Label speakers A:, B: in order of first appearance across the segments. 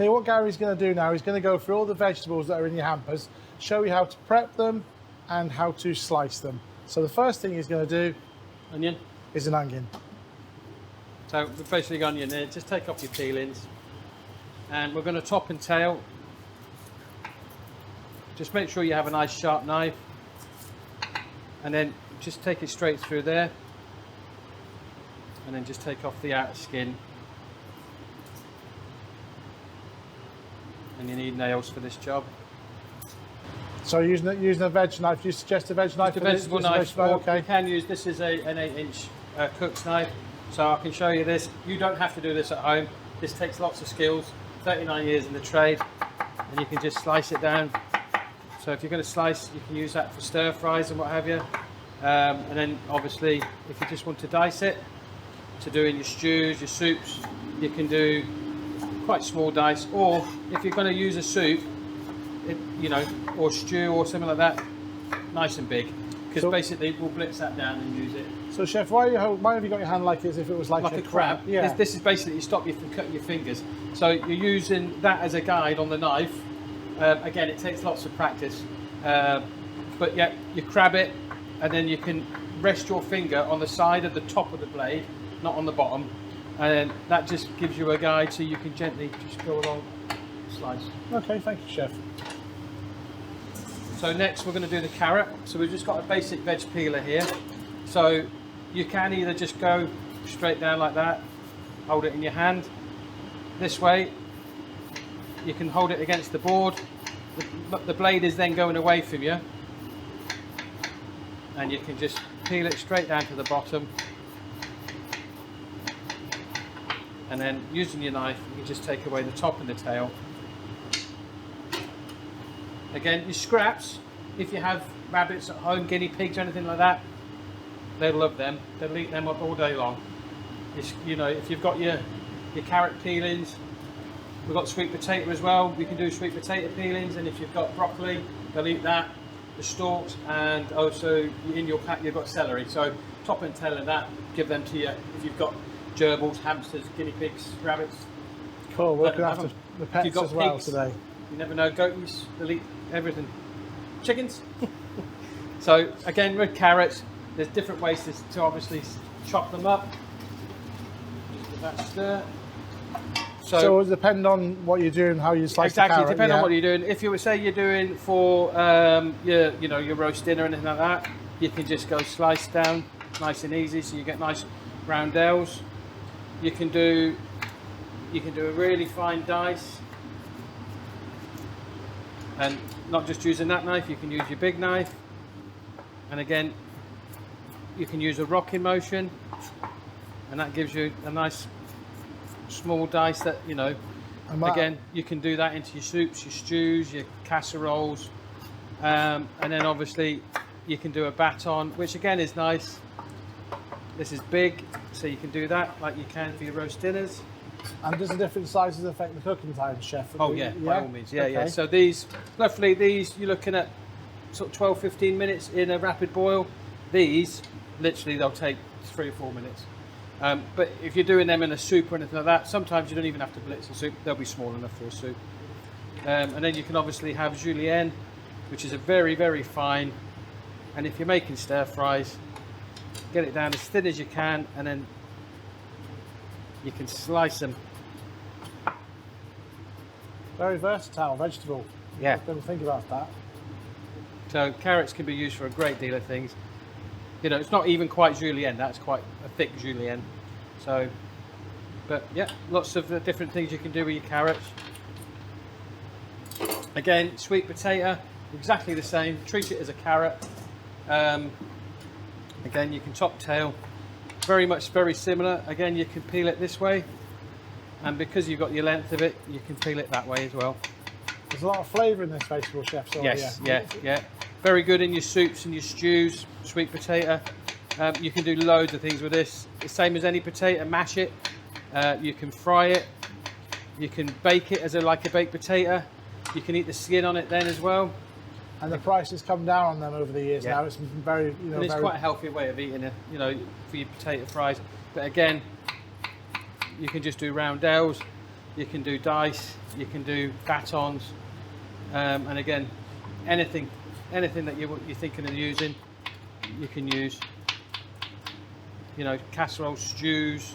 A: Okay, what Gary's going to do now, he's going to go through all the vegetables that are in your hampers, show you how to prep them and how to slice them. So the first thing he's going to do
B: Onion.
A: Is an onion.
B: So we've basically got onion there. Just take off your peelings, and we're going to top and tail. Just make sure you have a nice sharp knife, and then just take it straight through there, and then just take off the outer skin. And you need nails for this job.
A: So using a veg knife, do you suggest a veg knife?
B: Just a vegetable knife.
A: Okay.
B: You can use, this is an 8-inch cook's knife, so I can show you this. You don't have to do this at home. This takes lots of skills, 39 years in the trade, and you can just slice it down. So if you're going to slice, you can use that for stir fries and what have you. And then obviously, if you just want to dice it, to do in your stews, your soups, you can do quite small dice, or if you're going to use a soup, you know, or stew or something like that, nice and big, because basically we'll blitz that down and use it.
A: So chef, why have you got your hand like as if it was like
B: a crab?
A: Yeah.
B: This is basically to stop you from cutting your fingers. So you're using that as a guide on the knife. Again, it takes lots of practice, but yeah, you crab it, and then you can rest your finger on the side of the top of the blade, not on the bottom, and that just gives you a guide, so you can gently just go along, slice.
A: Okay, thank you, chef.
B: So next we're going to do the carrot. So we've just got a basic veg peeler here. So you can either just go straight down like that, hold it in your hand. This way, you can hold it against the board. The blade is then going away from you. And you can just peel it straight down to the bottom. And then using your knife, you can just take away the top and the tail. Again, your scraps, if you have rabbits at home, guinea pigs, anything like that, they'll love them. They'll eat them up all day long. You know, if you've got your carrot peelings, we've got sweet potato as well. We can do sweet potato peelings, and if you've got broccoli, they'll eat that. The stalks, and also in your pack you've got celery. So top and tail of that, give them to you. If you've got gerbils, hamsters, guinea pigs, rabbits.
A: Cool. We're looking after the pets as well today.
B: You never know, goats, they'll eat everything. Chickens. So again, with carrots, there's different ways to obviously chop them up. Just give that a stir.
A: So it depends on what you're doing, how you slice the carrot.
B: Depending on what you're doing. If you would say you're doing for your roast dinner or anything like that, you can just go slice down, nice and easy, so you get nice roundels. You can do a really fine dice. And not just using that knife, you can use your big knife, and again you can use a rocking motion, and that gives you a nice small dice that, you know, again you can do that into your soups, your stews, your casseroles, and then obviously you can do a baton, which again is nice. This is big, so you can do that like you can for your roast dinners.
A: And does the different sizes affect the cooking time, chef?
B: Oh yeah, by all means, yeah. So these, roughly these, you're looking at sort of 12-15 minutes in a rapid boil. These, literally they'll take 3 or 4 minutes. But if you're doing them in a soup or anything like that, sometimes you don't even have to blitz a soup, they'll be small enough for a soup. And then you can obviously have julienne, which is a very, very fine, and if you're making stir fries, get it down as thin as you can, and then you can slice them.
A: Very versatile vegetable.
B: Yeah.
A: Don't think about that.
B: So carrots can be used for a great deal of things. You know, it's not even quite julienne, that's quite a thick julienne. So, but yeah, lots of different things you can do with your carrots. Again, sweet potato, exactly the same. Treat it as a carrot. Again, you can top tail. Very similar. Again, you can peel it this way, and because you've got your length of it, you can peel it that way as well.
A: There's a lot of flavour in this vegetable, chef. So
B: yes, yeah. Very good in your soups and your stews. Sweet potato. You can do loads of things with this. The same as any potato. Mash it. You can fry it. You can bake it as like a baked potato. You can eat the skin on it then as well.
A: And the price has come down on them over the years now. It's very,
B: and it's quite a healthy way of eating it, you know, for your potato fries. But again, you can just do roundels. you can do dice, you can do batons, and again, anything that you're thinking of using, you can use. You know, casseroles, stews,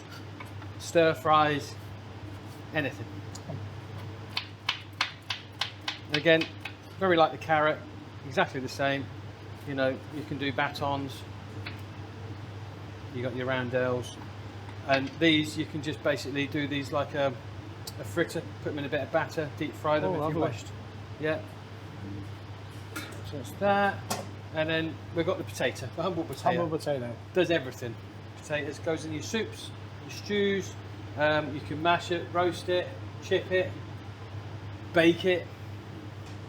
B: stir fries, anything. Again, very like the carrot, exactly the same. You know, you can do batons, you got your roundels, and these you can just basically do these like a fritter, put them in a bit of batter, deep fry them if you wished. Yeah. So it's that, and then we've got the potato, the humble potato.
A: Humble potato.
B: Does everything. Potatoes goes in your soups, your stews. You can mash it, roast it, chip it, bake it.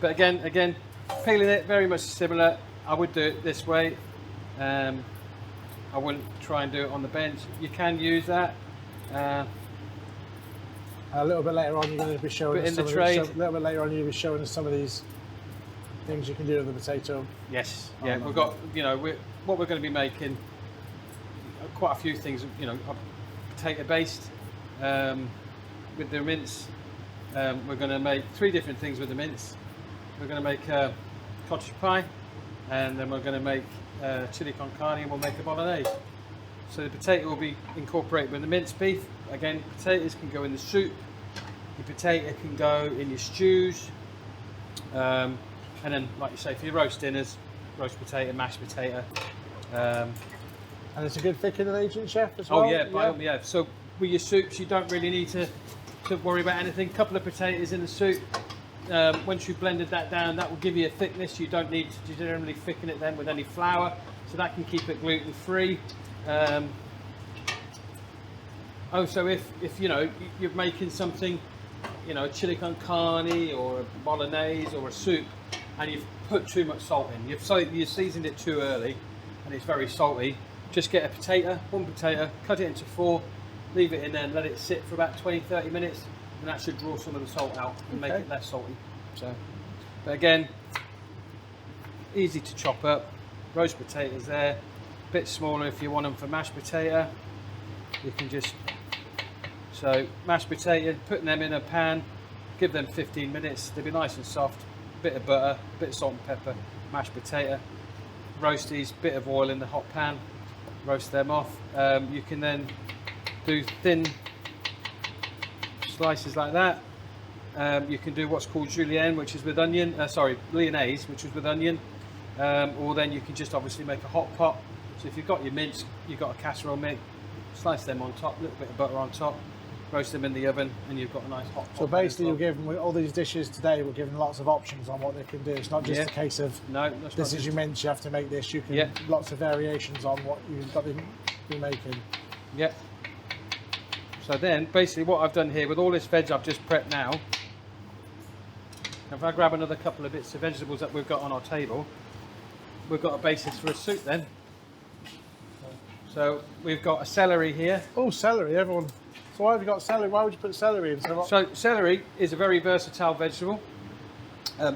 B: But again, peeling it very much similar. I would do it this way. I wouldn't try and do it on the bench. You can use that.
A: A little bit later on, you're going to be showing us
B: in the
A: some
B: tray.
A: a little bit later on, you'll be showing us some of these things you can do with the potato.
B: Yes. Yeah. We've got, you know, what we're going to be making. Quite a few things, you know, potato based with the mince. We're going to make 3 different things with the mince. We're going to make cottage pie, and then we're going to make chili con carne, and we'll make a bolognese. So the potato will be incorporated with the minced beef. Again, potatoes can go in the soup. The potato can go in your stews, and then, like you say, for your roast dinners, roast potato, mashed potato.
A: And it's a good thickening agent, chef, as well?
B: Oh yeah, yeah. So with your soups, you don't really need to worry about anything. Couple of potatoes in the soup. Once you've blended that down, that will give you a thickness. You don't need to generally thicken it then with any flour, so that can keep it gluten free. Also, if you know you're making something, you know, a chili con carne or a bolognese or a soup, and you've put too much salt in, you've seasoned it too early, and it's very salty. Just get a potato, 1 potato, cut it into 4, leave it in there and let it sit for about 20-30 minutes, and that should draw some of the salt out and make it less salty. So, but again, easy to chop up. Roast potatoes there, a bit smaller if you want them for mashed potato. You can just, so mashed potato, putting them in a pan, give them 15 minutes, they'll be nice and soft, bit of butter, bit of salt and pepper, mashed potato, roast these, bit of oil in the hot pan, roast them off. You can then do thin slices like that. You can do what's called julienne, which is with onion, lyonnaise, which is with onion, or then you can just obviously make a hot pot. So if you've got your mince, you've got a casserole mint, slice them on top, a little bit of butter on top, roast them in the oven, and you've got a nice hot pot.
A: So basically, you're giving all these dishes today, we're giving lots of options on what they can do. It's not just a case of this is your mince, you have to make this. You can lots of variations on what you've got to be making.
B: Yeah. So then, basically, what I've done here with all this veg I've just prepped now. If I grab another couple of bits of vegetables that we've got on our table, we've got a basis for a soup then. So we've got a celery here.
A: Oh, celery, everyone. So why have you got celery? Why would you put celery in?
B: So celery is a very versatile vegetable.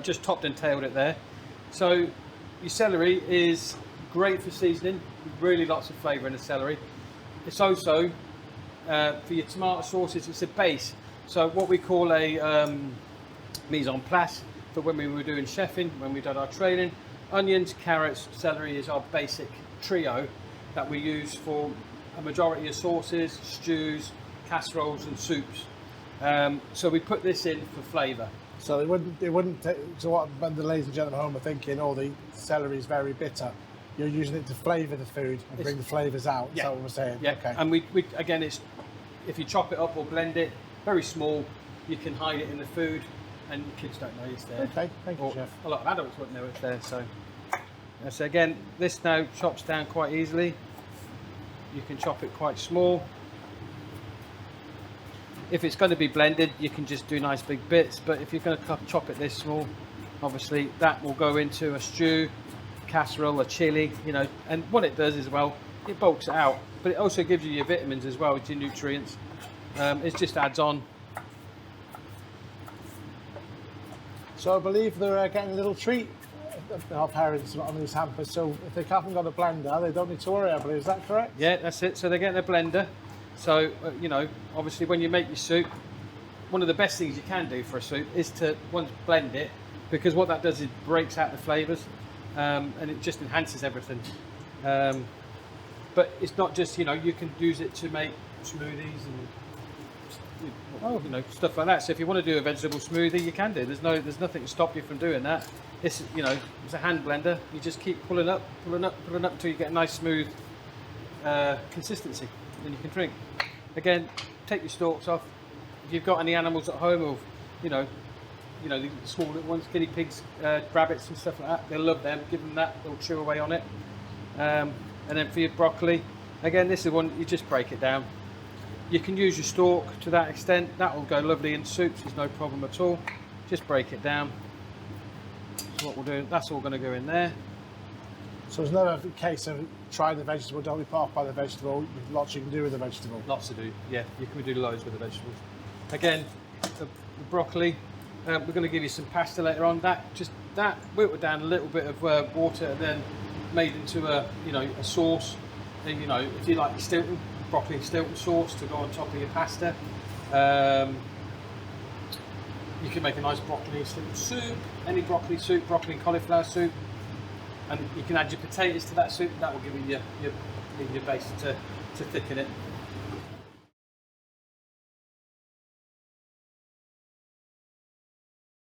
B: Just topped and tailed it there. So your celery is great for seasoning. Really lots of flavour in the celery. It's also for your tomato sauces. It's a base. So what we call a mise en place for when we were doing chefing, when we did our training. Onions, carrots, celery is our basic trio that we use for a majority of sauces, stews, casseroles and soups. So we put this in for flavour.
A: So it wouldn't so what the ladies and gentlemen at home are thinking, oh, the celery is very bitter. You're using it to flavour the food and bring the flavours out.
B: Yeah.
A: Is that what we're saying?
B: Yeah.
A: Okay.
B: And we again, it's if you chop it up or blend it, very small, you can hide it in the food and kids don't know it's there.
A: Okay, thank you, Chef.
B: A lot of adults wouldn't know it's there. So again, this now chops down quite easily. You can chop it quite small. If it's going to be blended, you can just do nice big bits, but if you're going to chop it this small, obviously that will go into a stew, casserole, a chili, you know, and what it does is, well, it bulks it out, but it also gives you your vitamins as well, your nutrients. It just adds on.
A: So I believe they're getting a little treat, our parents, on these hampers, so if they haven't got a blender, they don't need to worry, I believe. Is that correct?
B: Yeah, that's it. So they're getting a blender. So, you know, obviously when you make your soup, one of the best things you can do for a soup is to once blend it, because what that does is breaks out the flavours, and it just enhances everything. But it's not just, you know, you can use it to make smoothies and you know, stuff like that. So if you want to do a vegetable smoothie, you can do. There's nothing to stop you from doing that. It's, you know, it's a hand blender. You just keep pulling up until you get a nice smooth consistency, then you can drink. Again, take your stalks off. If you've got any animals at home, or you know the small little ones, guinea pigs, rabbits and stuff like that, they'll love them. Give them that, they'll chew away on it. And then for your broccoli, again, this is one you just break it down. You can use your stalk to that extent. That will go lovely in soups. There's no problem at all. Just break it down. So what we'll do, that's all going to go in there.
A: So there's never a case of try the vegetable, don't be put off by the vegetable. There's lots you can do with the vegetable.
B: Lots to do, yeah. You can do loads with the vegetables. Again, the broccoli. We're going to give you some pasta later on. That whittled down a little bit of water and then made into a sauce. And, you know, if you like Stilton, broccoli Stilton sauce to go on top of your pasta. You can make a nice broccoli Stilton soup, any broccoli soup, broccoli and cauliflower soup. And you can add your potatoes to that soup. That will give you your base to thicken it.